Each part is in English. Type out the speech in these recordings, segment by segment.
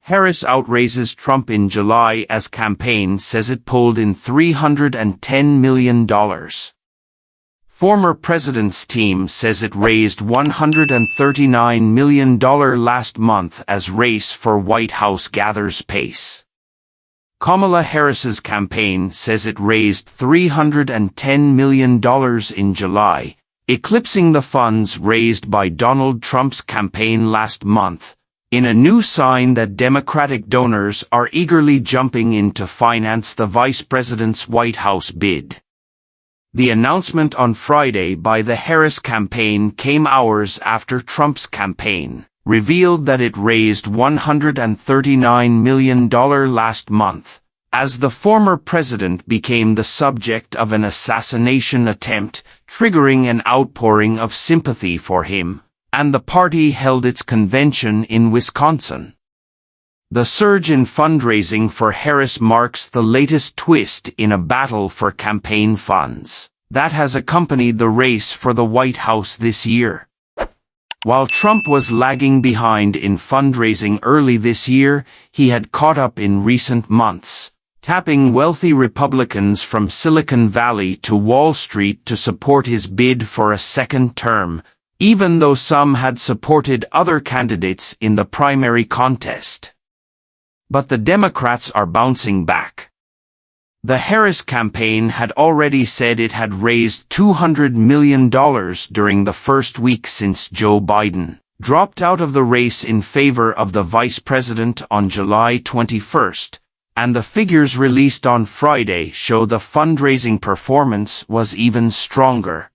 Harris outraises Trump in July as campaign says it pulled in $310 million. Former president's team says it raised $139 million last month as race for White House gathers pace. Kamala Harris's campaign says it raised $310 million in July, eclipsing the funds raised by Donald Trump's campaign last month, in a new sign that Democratic donors are eagerly jumping in to finance the vice president's White House bid. The announcement on Friday by the Harris campaign came hours after Trump's campaign revealed that it raised $139 million last month, as the former president became the subject of an assassination attempt, triggering an outpouring of sympathy for him, and the party held its convention in Wisconsin. The surge in fundraising for Harris marks the latest twist in a battle for campaign funds that has accompanied the race for the White House this year. While Trump was lagging behind in fundraising early this year, he had caught up in recent months, tapping wealthy Republicans from Silicon Valley to Wall Street to support his bid for a second term, even though some had supported other candidates in the primary contest. But the Democrats are bouncing back. The Harris campaign had already said it had raised $200 million during the first week since Joe Biden dropped out of the race in favor of the vice president on July 21st, and the figures released on Friday show the fundraising performance was even stronger.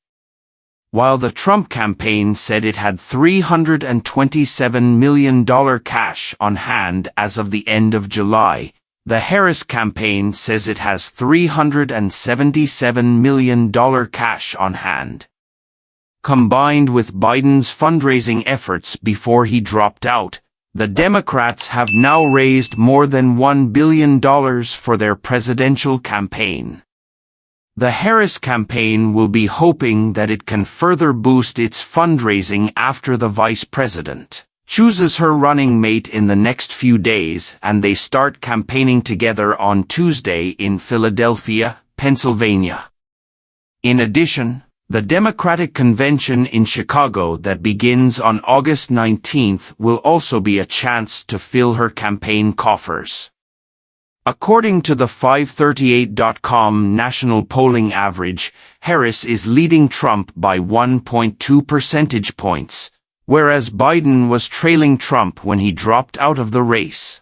While the Trump campaign said it had $327 million cash on hand as of the end of July, the Harris campaign says it has $377 million cash on hand. Combined with Biden's fundraising efforts before he dropped out, the Democrats have now raised more than $1 billion for their presidential campaign. The Harris campaign will be hoping that it can further boost its fundraising after the vice president chooses her running mate in the next few days and they start campaigning together on Tuesday in Philadelphia, Pennsylvania. In addition, the Democratic Convention in Chicago that begins on August 19th will also be a chance to fill her campaign coffers. According to the 538.com national polling average, Harris is leading Trump by 1.2 percentage points, whereas Biden was trailing Trump when he dropped out of the race.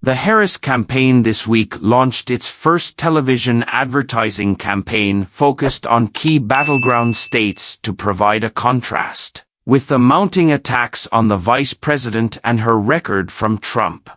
The Harris campaign this week launched its first television advertising campaign focused on key battleground states to provide a contrast with the mounting attacks on the vice president and her record from Trump.